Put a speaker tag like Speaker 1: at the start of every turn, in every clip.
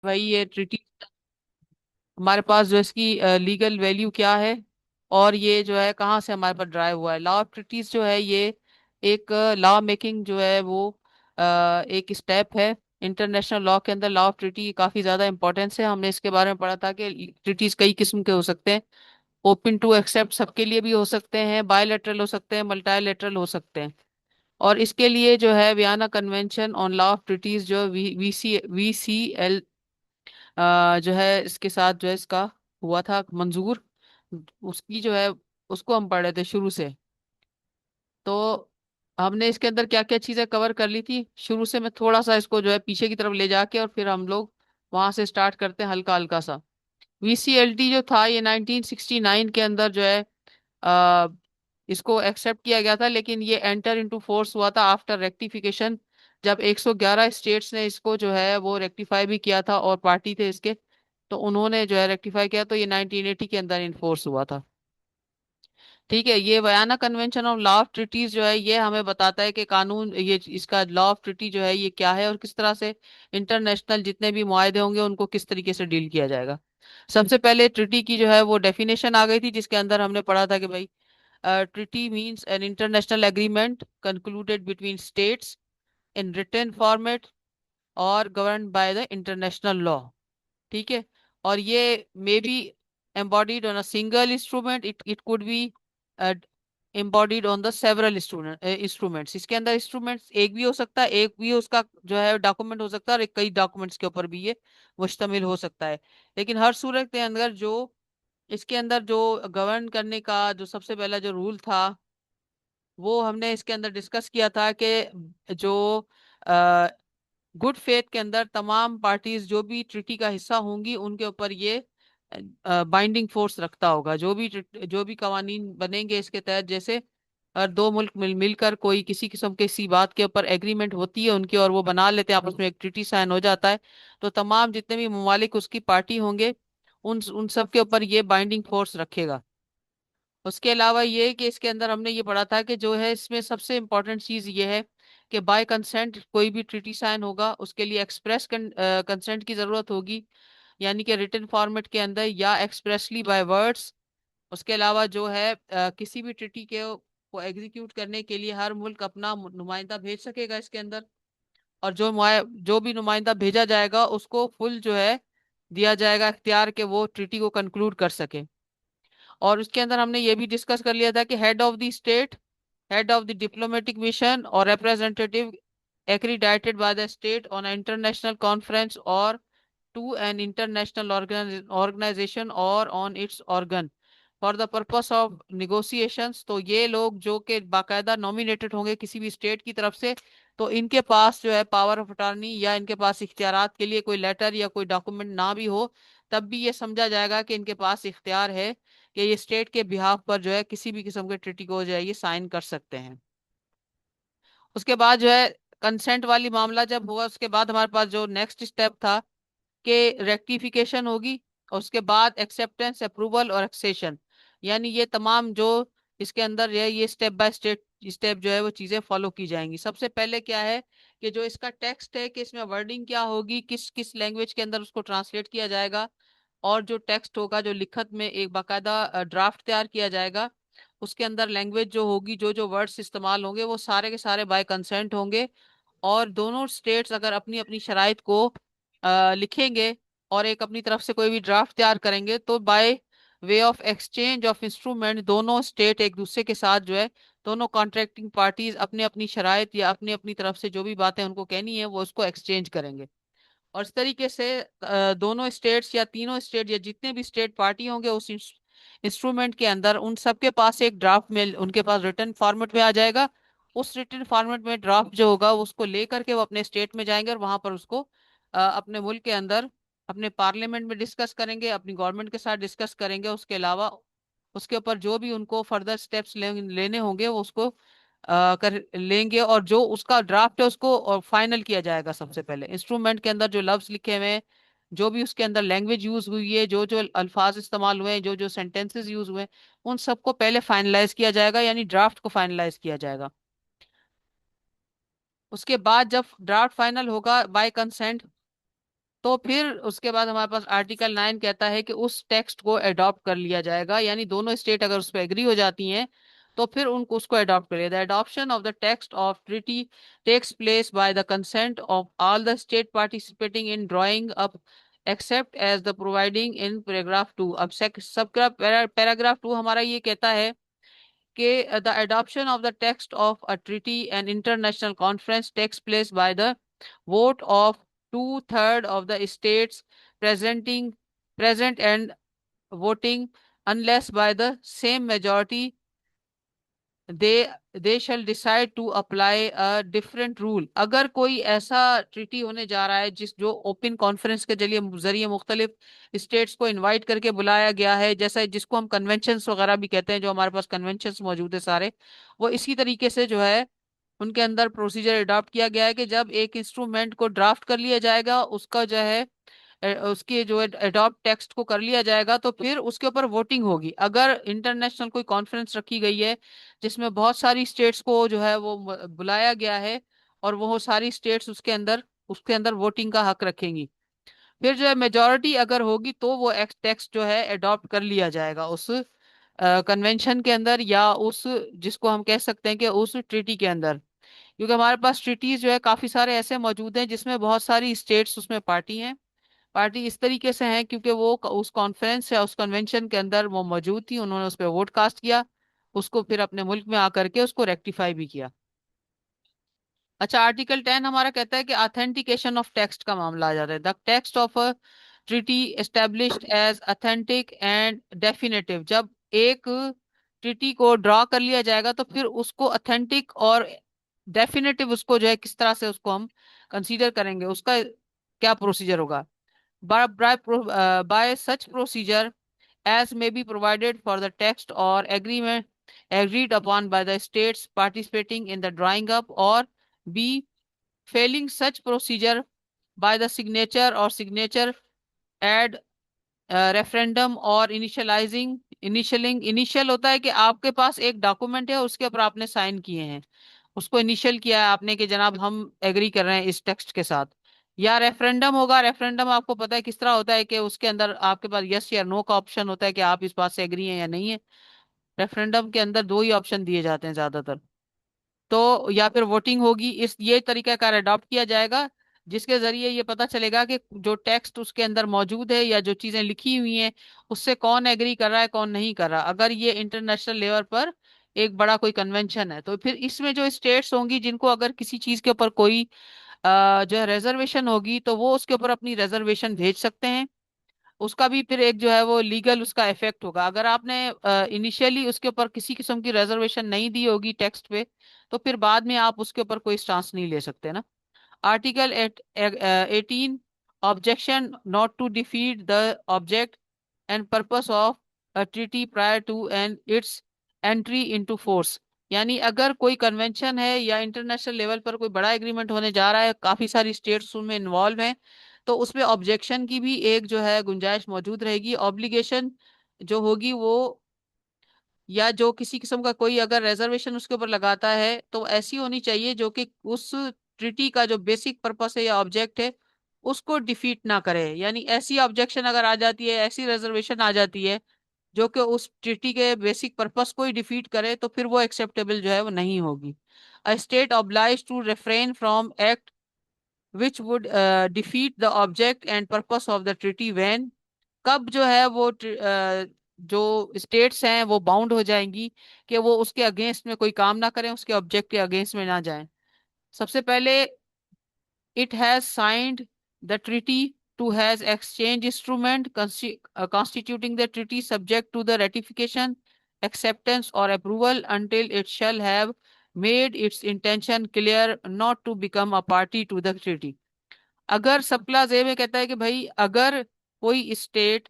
Speaker 1: भाई ये ट्रिटी हमारे पास जो इसकी लीगल वैल्यू क्या है, और ये जो है कहाँ से हमारे पास ड्राइव हुआ है। लॉ ऑफ ट्रिटीज जो है ये एक लॉ मेकिंग जो है वो एक स्टेप है इंटरनेशनल लॉ के अंदर। लॉ ऑफ ट्रिटी काफी ज्यादा इंपॉर्टेंस है। हमने इसके बारे में पढ़ा था कि ट्रिटीज कई किस्म के हो सकते हैं। ओपन टू एक्सेप्ट सबके लिए भी हो सकते हैं, बायलैटरल हो सकते हैं, मल्टीलैटरल हो सकते हैं। और इसके लिए जो है Vienna convention on law of treaties जो वी सी एल जो है इसके साथ जो है इसका हुआ था मंजूर, उसकी जो है उसको हम पढ़ रहे थे शुरू से। तो हमने इसके अंदर क्या क्या चीजें कवर कर ली थी शुरू से। मैं थोड़ा सा इसको जो है पीछे की तरफ ले जाके और फिर हम लोग वहां से स्टार्ट करते हैं हल्का हल्का सा। वीसीएलटी जो था ये 1969 के अंदर जो है आ, इसको एक्सेप्ट किया गया था, लेकिन ये एंटर इनटू फोर्स हुआ था आफ्टर रेक्टिफिकेशन, जब 111 स्टेट्स ने इसको जो है वो रेक्टिफाई भी किया था और पार्टी थे इसके, तो उन्होंने जो है रेक्टिफाई किया, तो ये 1980 के अंदर इन्फोर्स हुआ था। ठीक है, ये Vienna convention of law of treaties जो है ये हमें बताता है कि कानून, ये इसका लॉ ऑफ ट्रिटी जो है ये क्या है और किस तरह से इंटरनेशनल जितने भी मुआहदे होंगे उनको किस तरीके से डील किया जाएगा। सबसे पहले ट्रिटी की जो है वो डेफिनेशन आ गई थी, जिसके अंदर हमने पढ़ा था कि भाई treaty means an international agreement concluded between states in written format और govern by the international law. ठीक है, और ये may be embodied on a single instrument, it could be uh, embodied on the several instruments। इसके अंदर instruments एक भी हो सकता है, एक भी उसका जो है डॉक्यूमेंट हो सकता है, और एक कई डॉक्यूमेंट्स के ऊपर भी ये मुश्तमिल हो सकता है। लेकिन हर सूरत के अंदर जो इसके अंदर जो गवर्न करने का जो सबसे पहला जो रूल था वो हमने इसके अंदर डिस्कस किया था कि जो गुड फेथ के अंदर तमाम पार्टीज जो भी ट्रिटी का हिस्सा होंगी उनके ऊपर ये बाइंडिंग फोर्स रखता होगा। जो भी कवानीन बनेंगे इसके तहत, जैसे दो मुल्क मिलकर कोई किसी किस्म के किसी बात के ऊपर एग्रीमेंट होती है उनकी और वो बना लेते हैं आपस में, एक ट्रिटी साइन हो जाता है, तो तमाम जितने भी ममालिक उसकी पार्टी होंगे उन उन सब के ऊपर ये बाइंडिंग फोर्स रखेगा। उसके अलावा ये कि इसके अंदर हमने ये पढ़ा था कि जो है इसमें सबसे इम्पोर्टेंट चीज ये है कि बाय कंसेंट कोई भी ट्रीटी साइन होगा उसके लिए एक्सप्रेस कंसेंट की जरूरत होगी, यानी कि रिटन फॉर्मेट के अंदर या एक्सप्रेसली बाय वर्ड्स। उसके अलावा जो है किसी भी ट्रीटी के को एग्जीक्यूट करने के लिए हर मुल्क अपना नुमाइंदा भेज सकेगा इसके अंदर, और जो भी नुमाइंदा भेजा जाएगा उसको फुल जो है दिया जाएगा इख्तियार के वो ट्रीटी को कंक्लूड कर सके। और उसके अंदर हमने ये भी डिस्कस कर लिया था कि head of the state, head of the diplomatic mission और representative accredited by the state on an international conference or to an international organization or on its organ for the purpose of negotiations। तो ये लोग जो कि बाकायदा nominated होंगे किसी भी स्टेट की तरफ से, तो इनके पास जो है पावर ऑफ अटॉर्नी या इनके पास इख्तियारात के लिए कोई लेटर या कोई डॉक्यूमेंट ना भी हो, तब भी ये समझा जाएगा कि इनके पास इख्तियार है कि ये स्टेट के बिहाफ पर जो है किसी भी किस्म के ट्रिटी को जो है ये साइन कर सकते हैं। उसके बाद जो है कंसेंट वाली मामला जब हुआ उसके बाद हमारे पास जो नेक्स्ट स्टेप था कि रेक्टिफिकेशन होगी, और उसके बाद एक्सेप्टेंस, अप्रूवल और एक्सेशन। यानी ये तमाम जो इसके अंदर ये स्टेप बाय स्टेप जो है वो चीजें फॉलो की जाएंगी। सबसे पहले क्या है कि जो इसका टेक्स्ट है कि इसमें वर्डिंग क्या होगी, किस किस लैंग्वेज के अंदर उसको ट्रांसलेट किया जाएगा, और जो टेक्स्ट होगा जो लिखत में एक बाकायदा ड्राफ्ट तैयार किया जाएगा, उसके अंदर लैंग्वेज जो होगी, जो जो वर्ड्स इस्तेमाल होंगे वो सारे के सारे बाय कंसेंट होंगे। और दोनों स्टेट्स अगर अपनी अपनी शराइत को लिखेंगे और एक अपनी तरफ से कोई भी ड्राफ्ट तैयार करेंगे, तो by way of exchange of instrument दोनों स्टेट एक दूसरे के साथ जो है, दोनों कॉन्ट्रैक्टिंग पार्टीज अपनी अपनी शराइत या अपनी अपनी तरफ से जो भी बातें उनको कहनी है वो उसको एक्सचेंज करेंगे। और इस तरीके से दोनों स्टेट्स या तीनों स्टेट या जितने भी स्टेट पार्टी होंगे उस इंस्ट्रूमेंट के अंदर उन सबके पास एक ड्राफ्ट में उनके पास रिटर्न फॉर्मेट में आ जाएगा। उस रिटर्न फॉर्मेट में ड्राफ्ट जो होगा उसको लेकर के वो अपने स्टेट में जाएंगे और वहां पर उसको अपने मुल्क के अंदर अपने पार्लियामेंट में डिस्कस करेंगे, अपनी गवर्नमेंट के साथ डिस्कस करेंगे। उसके अलावा उसके ऊपर जो भी उनको फर्दर स्टेप्स लेने होंगे वो उसको कर लेंगे, और जो उसका ड्राफ्ट है उसको और फाइनल किया जाएगा। सबसे पहले इंस्ट्रूमेंट के अंदर जो लफ्ज लिखे हुए हैं, जो भी उसके अंदर लैंग्वेज यूज हुई है, जो जो अल्फाज इस्तेमाल हुए हैं, जो जो सेंटेंसेस यूज हुए हैं, उन सबको पहले फाइनलाइज किया जाएगा, यानी ड्राफ्ट को फाइनलाइज किया जाएगा। उसके बाद जब ड्राफ्ट फाइनल होगा बाय कंसेंट, तो फिर उसके बाद हमारे पास आर्टिकल 9 कहता है कि उस टेक्स्ट को अडॉप्ट कर लिया जाएगा, यानी दोनों स्टेट अगर उस पर एग्री हो जाती हैं तो फिर उनको उसको अडॉप्ट करिए। The adoption of the text of treaty takes place by the consent of all the state participating in drawing up except as the providing in paragraph 2। अब सब पैराग्राफ 2 हमारा ये कहता है कि the adoption of the text of a treaty and international conference takes place by the vote of two-thirds of the states presenting present and voting, unless by the same majority they they shall decide to apply a different rule। अगर कोई ऐसा treaty होने जा रहा है जिस जो open conference के जरिए जरिए मुख्तलिफ स्टेट्स को इनवाइट करके बुलाया गया है, जैसा जिसको हम कन्वेंशंस वगैरह भी कहते हैं, जो हमारे पास कन्वेंशंस मौजूद है सारे, वो इसी तरीके से जो है उनके अंदर प्रोसीजर अडॉप्ट किया गया है कि जब एक इंस्ट्रूमेंट को ड्राफ्ट कर लिया जाएगा, उसका जो है उसके जो अडॉप्ट टेक्स्ट को कर लिया जाएगा, तो फिर उसके ऊपर वोटिंग होगी। अगर इंटरनेशनल कोई कॉन्फ्रेंस रखी गई है जिसमें बहुत सारी स्टेट्स को जो है वो बुलाया गया है और वो सारी स्टेट्स उसके अंदर वोटिंग का हक रखेंगी, फिर जो है मेजोरिटी अगर होगी तो वो टेक्स्ट जो है अडॉप्ट कर लिया जाएगा उस कन्वेंशन के अंदर, या उस जिसको हम कह सकते हैं कि उस ट्रीटी के अंदर। क्योंकि हमारे पास ट्रीटीज जो है काफी सारे ऐसे मौजूद हैं जिसमें बहुत सारी स्टेट्स उसमें पार्टी हैं। पार्टी इस तरीके से है क्योंकि वो उस कॉन्फ्रेंस या उस कन्वेंशन के अंदर वो मौजूद थी, उन्होंने उस पर वोट कास्ट किया, उसको फिर अपने मुल्क में आकर के उसको रेक्टिफाई भी किया। अच्छा, आर्टिकल 10 हमारा कहता है कि ऑथेंटिकेशन ऑफ टेक्स्ट का मामला आ जाता है। The text of a treaty established as authentic and definitive. जब एक ट्रीटी को ड्रॉ कर लिया जाएगा तो फिर उसको अथेंटिक और डेफिनेटिव उसको जो है किस तरह से उसको हम कंसीडर करेंगे, उसका क्या प्रोसीजर होगा। by such procedure as may be provided for the text or agreement agreed upon by the states participating in the drawing up, or b failing such procedure by the signature or signature ad referendum और इनिशियलिंग। Initial होता है कि आपके पास एक document है, उसके ऊपर आपने साइन किए हैं, उसको इनिशियल किया है आपने कि जनाब हम एग्री कर रहे हैं इस टेक्स्ट के साथ। या रेफरेंडम होगा। रेफरेंडम आपको पता है किस तरह होता है कि उसके अंदर आपके पास यस या नो का ऑप्शन होता है कि आप इस बात से एग्री हैं या नहीं है। रेफरेंडम के अंदर दो ही ऑप्शन दिए जाते हैं ज्यादातर। तो या फिर वोटिंग होगी, इस ये तरीका कार अडॉप्ट किया जाएगा जिसके जरिए ये पता चलेगा कि जो टेक्स्ट उसके अंदर मौजूद है या जो चीजें लिखी हुई हैं उससे कौन एग्री कर रहा है कौन नहीं कर रहा। अगर ये इंटरनेशनल लेवल पर एक बड़ा कोई कन्वेंशन है तो फिर इसमें जो स्टेट्स होंगी जिनको अगर किसी चीज के ऊपर कोई जो है रिजर्वेशन होगी तो वो उसके ऊपर अपनी रिजर्वेशन भेज सकते हैं। उसका भी फिर एक जो है वो लीगल उसका इफेक्ट होगा। अगर आपने इनिशियली उसके ऊपर किसी किस्म की रिजर्वेशन नहीं दी होगी टेक्स्ट पे, तो फिर बाद में आप उसके ऊपर कोई स्टांस नहीं ले सकते ना। Article 18 objection not to defeat the object and purpose of a treaty prior to and its entry into force. यानी अगर कोई कन्वेंशन है या इंटरनेशनल लेवल पर कोई बड़ा एग्रीमेंट होने जा रहा है, काफी सारी स्टेट्स उसमें इन्वॉल्व हैं, तो उसमें ऑब्जेक्शन की भी एक जो है गुंजाइश मौजूद रहेगी। ऑब्लिगेशन जो होगी वो, या जो किसी किस्म का कोई अगर रिजर्वेशन उसके ऊपर लगाता है तो ऐसी होनी चाहिए जो कि उस ट्रिटी का जो बेसिक पर्पस है या ऑब्जेक्ट है उसको डिफीट ना करे। यानी ऐसी ऑब्जेक्शन अगर आ जाती है, ऐसी रिजर्वेशन आ जाती है जो कि उस ट्रिटी के बेसिक पर्पस को ही डिफीट करे, तो फिर वो एक्सेप्टेबल जो है वो नहीं होगी। A state oblige to refrain from act which would defeat the object and purpose of the treaty when। कब जो है वो जो स्टेट्स हैं वो बाउंड हो जाएंगी कि वो उसके अगेंस्ट में कोई काम ना करें, उसके ऑब्जेक्ट के अगेंस्ट में ना जाएं। सबसे पहले it has signed the treaty to has exchange instrument constituting the treaty subject to the ratification, acceptance or approval until it shall have made its intention clear not to become a party to the treaty। अगर सब class A में कहता है कि भाई अगर कोई state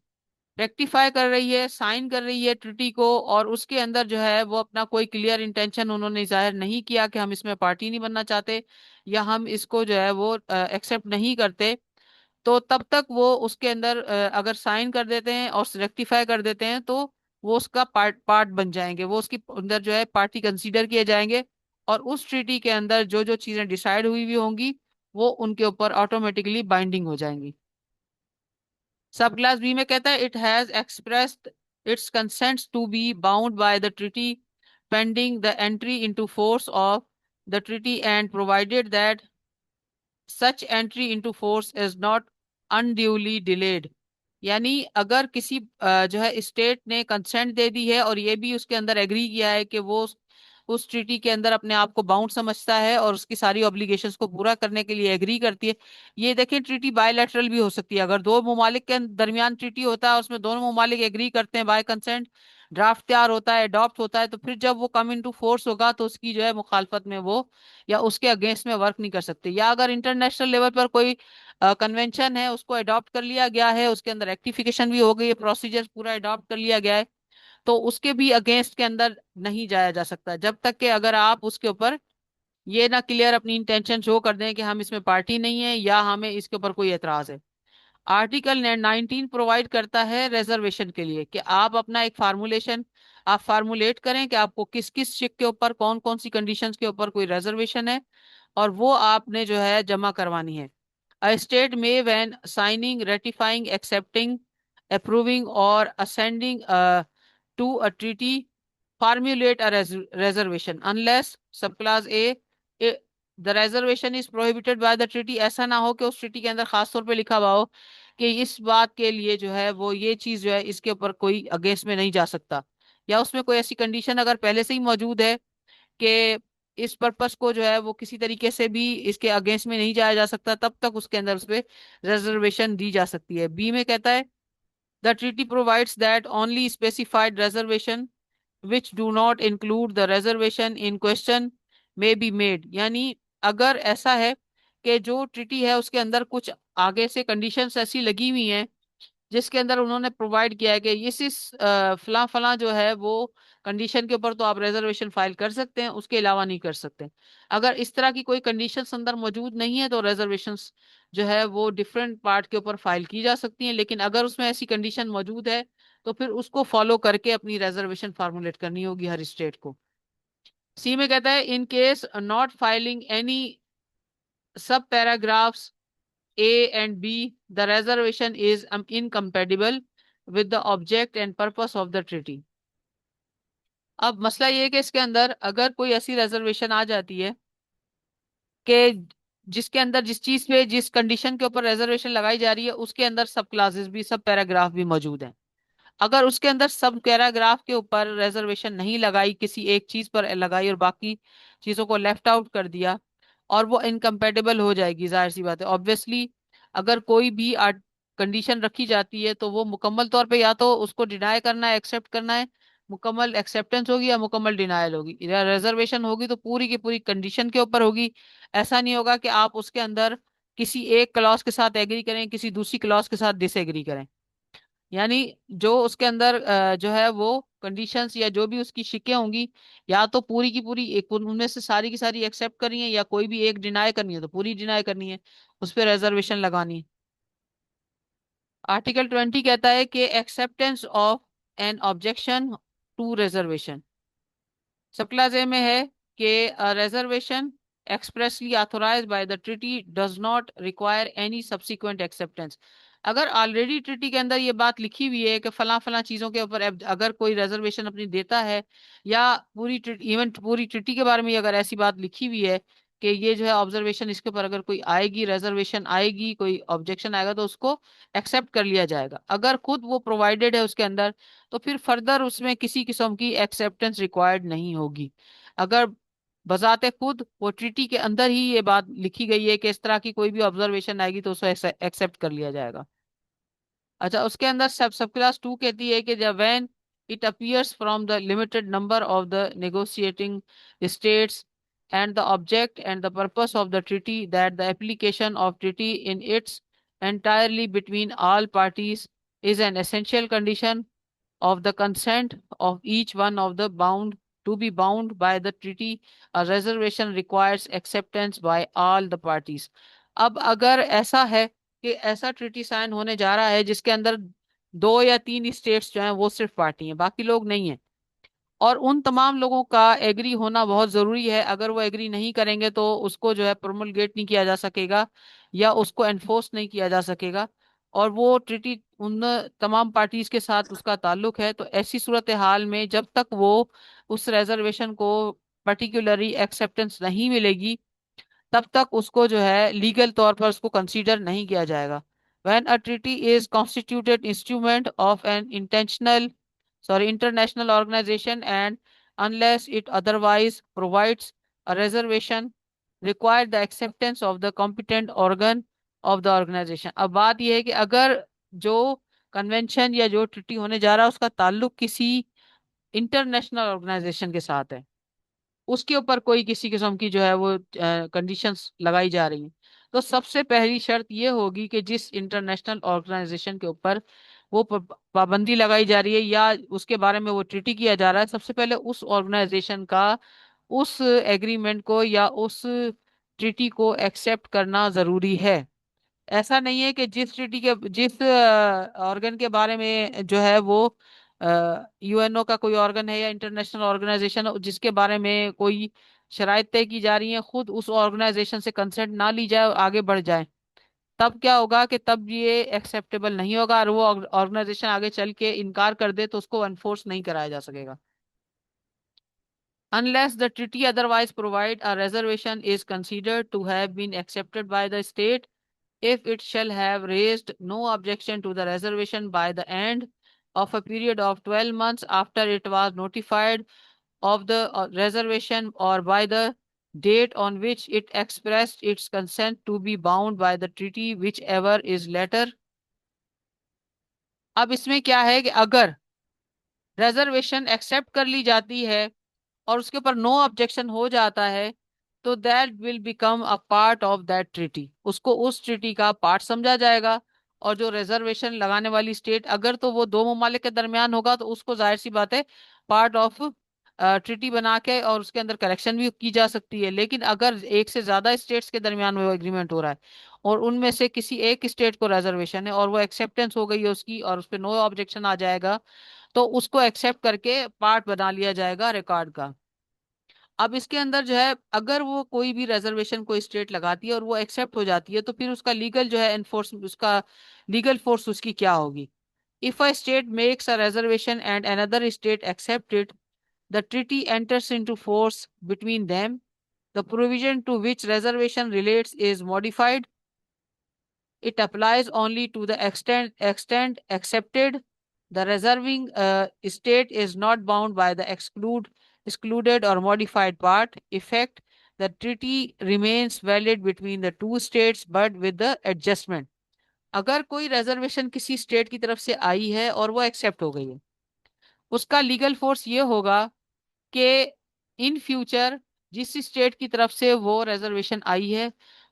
Speaker 1: rectify कर रही है, साइन कर रही है ट्रिटी को, और उसके अंदर जो है वो अपना कोई क्लियर इंटेंशन उन्होंने जाहिर नहीं किया कि हम इसमें पार्टी नहीं बनना चाहते या हम इसको जो है वो एक्सेप्ट नहीं करते, तो तब तक वो उसके अंदर अगर साइन कर देते हैं और रेक्टिफाई कर देते हैं तो वो उसका पार्ट पार्ट बन जाएंगे, वो उसके अंदर जो है पार्टी कंसीडर किए जाएंगे, और उस ट्रीटी के अंदर जो जो चीजें डिसाइड हुई हुई होंगी वो उनके ऊपर ऑटोमेटिकली बाइंडिंग हो जाएंगी। सब क्लास बी में कहता है it has expressed its consents to be bound by the treaty pending the entry into force of the treaty and provided that such entry into force is not unduly delayed. यानी अगर किसी जो है state ने consent दे दी है और ये भी उसके अंदर एग्री किया है कि वो उस ट्रीटी के अंदर अपने आप को बाउंड समझता है और उसकी सारी ऑब्लिगेशंस को पूरा करने के लिए एग्री करती है। ये देखें, ट्रीटी बायलैटरल भी हो सकती है। अगर दो ममालिक के दरमियान ट्रीटी होता है, उसमें दोनों ममालिक एग्री करते हैं बाय कंसेंट, ड्राफ्ट तैयार होता है, अडॉप्ट होता है, तो फिर जब वो कम इनटू फोर्स होगा तो उसकी जो है मुखालफत में वो या उसके अगेंस्ट में वर्क नहीं कर सकते। या अगर इंटरनेशनल लेवल पर कोई कन्वेंशन है, उसको अडॉप्ट कर लिया गया है, उसके अंदर रेक्टिफिकेशन भी हो गई है, प्रोसीजर पूरा अडॉप्ट कर लिया गया है, तो उसके भी अगेंस्ट के अंदर नहीं जाया जा सकता जब तक कि अगर आप उसके ऊपर ये ना क्लियर अपनी इंटेंशन शो कर दें कि हम इसमें पार्टी नहीं है या हमें इसके ऊपर कोई एतराज है। आर्टिकल 19 प्रोवाइड करता है रिजर्वेशन के लिए कि आप अपना एक फार्मूलेशन आप फार्मूलेट करें कि आपको किस किस शिक के ऊपर कौन कौन सी कंडीशंस के ऊपर कोई रिजर्वेशन है, और वो आपने जो है जमा करवानी है। A state may, when signing, ratifying, accepting, approving, or ascending to a treaty, formulate a reservation unless subclause A, the reservation is prohibited by the treaty। ऐसा ना हो कि उस ट्रीटी के अंदर खास तौर पे लिखा हुआ हो कि इस बात के लिए जो है वो ये चीज जो है इसके ऊपर कोई अगेंस्ट में नहीं जा सकता, या उसमें कोई ऐसी कंडीशन अगर पहले से ही मौजूद है कि इस पर्पस को जो है वो किसी तरीके से भी इसके अगेंस्ट में नहीं जाया जा सकता, तब तक उसके अंदर उस पर रिजर्वेशन दी जा सकती है। बी में कहता है the treaty provides that only specified reservation which do not include the reservation in question may be made. यानी अगर ऐसा है कि जो ट्रीटी है उसके अंदर कुछ आगे से कंडीशंस ऐसी लगी हुई हैं जिसके अंदर उन्होंने प्रोवाइड किया है कि इस फला फला जो है वो कंडीशन के ऊपर तो आप रिजर्वेशन फाइल कर सकते हैं, उसके अलावा नहीं कर सकते। अगर इस तरह की कोई कंडीशंस अंदर मौजूद नहीं है तो रिजर्वेशंस जो है वो डिफरेंट पार्ट के ऊपर फाइल की जा सकती हैं, लेकिन अगर उसमें ऐसी कंडीशन मौजूद है तो फिर उसको फॉलो करके अपनी रिजर्वेशन फार्मुलेट करनी होगी हर स्टेट को। सी में कहता है in case not filing any सब paragraphs A and B, the reservation is incompatible with the object and purpose of the treaty। अब मसला ये है कि इसके अंदर अगर कोई ऐसी रिजर्वेशन आ जाती है कि जिसके अंदर जिस चीज पे जिस कंडीशन के ऊपर रिजर्वेशन लगाई जा रही है उसके अंदर सब क्लासेस भी सब पैराग्राफ भी मौजूद हैं, अगर उसके अंदर सब पैराग्राफ के ऊपर रिजर्वेशन नहीं लगाई, किसी एक चीज पर लगाई और बाकी चीजों को लेफ्ट आउट कर दिया, और वो इनकम्पेटेबल हो जाएगी। जाहिर सी बात है, ऑब्वियसली अगर कोई भी कंडीशन रखी जाती है तो वो मुकम्मल तौर पे या तो उसको डिनाई करना है, एक्सेप्ट करना है, मुकम्मल एक्सेप्टेंस होगी या मुकम्मल डिनायल होगी, या रिजर्वेशन होगी तो पूरी की पूरी कंडीशन के ऊपर होगी। ऐसा नहीं होगा कि आप उसके अंदर किसी एक क्लॉज के साथ एग्री करें, किसी दूसरी क्लॉज के साथ डिसएग्री करें। यानी जो उसके अंदर जो है वो कंडीशंस या जो भी उसकी शिकें होंगी, या तो पूरी की पूरी एक उनमें से सारी की सारी एक्सेप्ट करनी है, या कोई भी एक डिनाई करनी है तो पूरी डिनाई करनी है, उस पर रिजर्वेशन लगानी है। आर्टिकल 20 कहता है कि acceptance of an objection to reservation. Sub class A में है कि reservation expressly authorized by the treaty does not require any subsequent acceptance. अगर ऑलरेडी ट्रीटी के अंदर ये बात लिखी हुई है कि फला फला चीजों के ऊपर अगर कोई रिजर्वेशन अपनी देता है, या पूरी इवन पूरी ट्रीटी के बारे में अगर ऐसी बात लिखी हुई है कि ये जो है ऑब्जर्वेशन इसके ऊपर अगर कोई आएगी, रिजर्वेशन आएगी, कोई ऑब्जेक्शन आएगा तो उसको एक्सेप्ट कर लिया जाएगा। अगर खुद वो प्रोवाइडेड है उसके अंदर तो फिर फर्दर उसमें किसी किस्म की एक्सेप्टेंस रिक्वायर्ड नहीं होगी। अगर बजाते खुद वो ट्रीटी के अंदर ही ये बात लिखी गई है कि इस तरह की कोई भी ऑब्जर्वेशन आएगी तो उसे एक्सेप्ट कर लिया जाएगा। अच्छा, उसके अंदर सब क्लास 2 कहती है कि जब when it appears from the limited number of the negotiating states and the object and the purpose of the treaty that the application of treaty in its entirely between all parties is an essential condition of the consent of each one of the bound to be bound by the treaty, a reservation requires acceptance by all the parties। अब अगर ऐसा है कि ऐसा treaty sign होने जा रहा है जिसके अंदर दो या तीन स्टेट्स जो हैं वो सिर्फ पार्टी हैं, बाकी लोग नहीं हैं, और उन तमाम लोगों का एग्री होना बहुत जरूरी है। अगर वो एग्री नहीं करेंगे तो उसको जो है प्रोमलगेट नहीं किया जा सकेगा या उसको एनफोर्स नहीं किया जा सकेगा। और वो ट्रीटी उन तमाम पार्टीज के साथ उसका ताल्लुक है, तो ऐसी सूरत हाल में जब तक वो उस रिजर्वेशन को पर्टिकुलरली एक्सेप्टेंस नहीं मिलेगी, तब तक उसको जो है लीगल तौर पर उसको कंसीडर नहीं किया जाएगा। When a treaty is constituted instrument of an international organization, and unless it otherwise provides a reservation, require the acceptance of the competent organ of the organization। अब बात यह है कि अगर जो कन्वेंशन या जो ट्रिटी होने जा रहा है उसका ताल्लुक किसी इंटरनेशनल ऑर्गेनाइजेशन के साथ है, उसके ऊपर कोई किसी किस्म की जो है वो कंडीशंस लगाई जा रही हैं, तो सबसे पहली शर्त ये होगी कि जिस इंटरनेशनल ऑर्गेनाइजेशन के ऊपर वो पाबंदी लगाई जा रही है या उसके बारे में वो ट्रीटी किया जा रहा है, सबसे पहले उस ऑर्गेनाइजेशन का उस एग्रीमेंट को या उस ट्रीटी को एक्सेप्ट करना जरूरी है। ऐसा नहीं है कि जिस ट्रीटी के जिस ऑर्गन के बारे में जो है वो यूएनओ का कोई ऑर्गन है या इंटरनेशनल ऑर्गेनाइजेशन है जिसके बारे में कोई शराइत तय की जा रही है, खुद उस ऑर्गेनाइजेशन से कंसेंट ना ली जाए और आगे बढ़ जाए, तब क्या होगा कि तब ये एक्सेप्टेबल नहीं होगा, और वो ऑर्गेनाइजेशन आगे चल के इनकार कर दे तो उसको एनफोर्स नहीं कराया जा सकेगा। Unless the treaty otherwise provide, a reservation is considered to have been accepted by the state if it shall have raised no objection to the reservation by the end of a period of 12 months after it was notified of the reservation, or by the date on which it expressed its consent to be bound by the treaty, whichever is later। अब इसमें क्या है कि अगर reservation accept कर ली जाती है और उसके ऊपर नो ऑब्जेक्शन हो जाता है, तो that will become a part of that treaty, उसको उस ट्रीटी का पार्ट समझा जाएगा। और जो रिजर्वेशन लगाने वाली स्टेट, अगर तो वो दो ममालिक के दरमियान होगा तो उसको जाहिर सी बात है पार्ट ऑफ ट्रीटी बना के और उसके अंदर करेक्शन भी की जा सकती है। लेकिन अगर एक से ज्यादा स्टेट्स के दरमियान वो एग्रीमेंट हो रहा है और उनमें से किसी एक स्टेट को रिजर्वेशन है और वो एक्सेप्टेंस हो गई है उसकी और उस पर नो ऑब्जेक्शन आ जाएगा, तो उसको एक्सेप्ट करके पार्ट बना लिया जाएगा रिकॉर्ड का। अब इसके अंदर जो है अगर वो कोई भी रिजर्वेशन कोई स्टेट लगाती है और वो एक्सेप्ट हो जाती है, तो फिर उसका लीगल जो है एनफोर्स उसका लीगल फोर्स उसकी क्या होगी। If a state makes a reservation and another state accept it, the treaty enters into force between them. The provision to which reservation relates is modified. It applies only to the extent accepted. The reserving state is not bound by the excluded or modified part. Effect: the treaty remains valid between the two states, but with the adjustment। अगर कोई reservation किसी state की तरफ से आई है और वो accept हो गई है, उसका लीगल फोर्स ये होगा कि इन फ्यूचर जिस स्टेट की तरफ से वो रिजर्वेशन आई है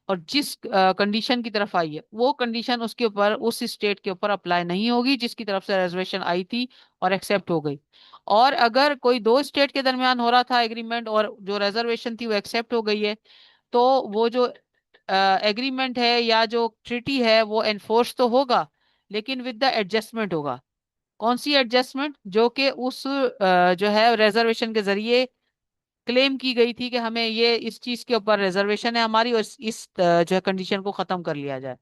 Speaker 1: और जिस कंडीशन की तरफ आई है, वो कंडीशन उसके ऊपर उस स्टेट के ऊपर अप्लाई नहीं होगी जिसकी तरफ से रिजर्वेशन आई थी और एक्सेप्ट हो गई। और अगर कोई दो स्टेट के दरमियान हो रहा था एग्रीमेंट और जो रिजर्वेशन थी वो एक्सेप्ट हो गई है, तो वो जो एग्रीमेंट है या जो ट्रीटी है वो एनफोर्स तो होगा, लेकिन विद द एडजस्टमेंट होगा। कौन सी एडजस्टमेंट? जो कि उस जो है रिजर्वेशन के जरिए क्लेम की गई थी कि हमें ये इस चीज के ऊपर रिजर्वेशन है हमारी, और जो है कंडीशन को खत्म कर लिया जाए।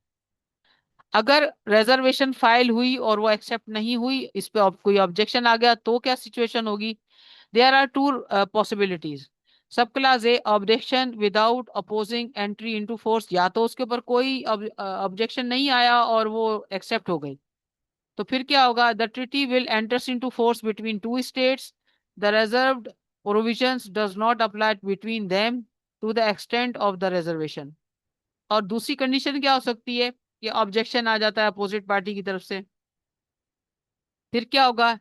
Speaker 1: अगर रिजर्वेशन फाइल हुई और वो एक्सेप्ट नहीं हुई, इस पे कोई ऑब्जेक्शन आ गया, तो क्या सिचुएशन होगी? There are two possibilities. Sub class A, objection without opposing entry into force. या तो उसके ऊपर कोई ऑब्जेक्शन नहीं आया और वो एक्सेप्ट हो गई, तो फिर क्या होगा? The treaty will enters into force between two states. The reserved provisions does not apply between them to the extent of the reservation. और दूसरी कंडीशन क्या हो सकती है कि ऑब्जेक्शन आ जाता है अपोजिट पार्टी की तरफ से, फिर क्या होगा?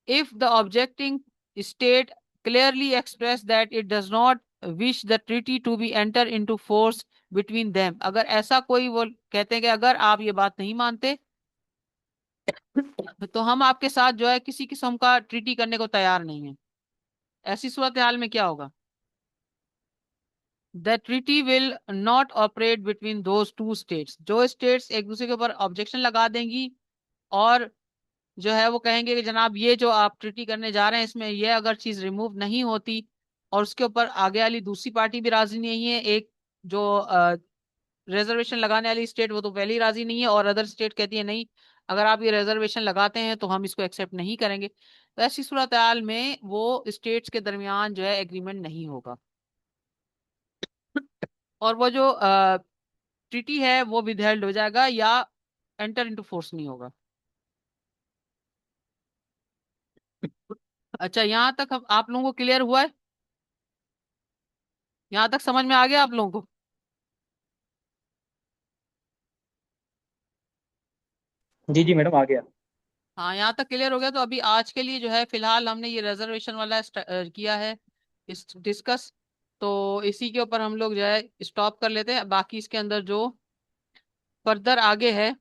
Speaker 1: If the objecting state clearly express that it does not wish the treaty to be enter into force between them. अगर ऐसा कोई वो कहते हैं कि अगर आप ये बात नहीं मानते तो हम आपके साथ जो है किसी किस्म का ट्रीटी करने को तैयार नहीं है, ऐसी सूरत हाल में क्या होगा? The treaty will not operate between those two states. जो स्टेट्स एक दूसरे के ऊपर ऑब्जेक्शन लगा देंगी और जो है वो कहेंगे कि जनाब ये जो आप ट्रीटी करने जा रहे हैं इसमें ये अगर चीज रिमूव नहीं होती, और उसके ऊपर आगे वाली दूसरी पार्टी भी राजी नहीं है, एक जो रिजर्वेशन लगाने वाली स्टेट वो तो पहले ही राजी नहीं है, और अदर स्टेट कहती है नहीं, अगर आप ये रिजर्वेशन लगाते हैं तो हम इसको एक्सेप्ट नहीं करेंगे। तो ऐसी सूरत हाल में वो स्टेट्स के दरमियान जो है एग्रीमेंट नहीं होगा, और वो जो ट्रीटी है वो विदहेल्ड हो जाएगा या एंटर इनटू फोर्स नहीं होगा। अच्छा, यहाँ तक आप लोगों को क्लियर हुआ है? यहाँ तक समझ में आ गया आप लोगों को?
Speaker 2: जी जी मैडम, आ गया।
Speaker 1: हाँ, यहाँ तक क्लियर हो गया। तो अभी आज के लिए जो है फिलहाल हमने ये रिजर्वेशन वाला किया है इस डिस्कस। तो इसी के ऊपर हम लोग जो है स्टॉप कर लेते हैं, बाकी इसके अंदर जो फर्दर आगे है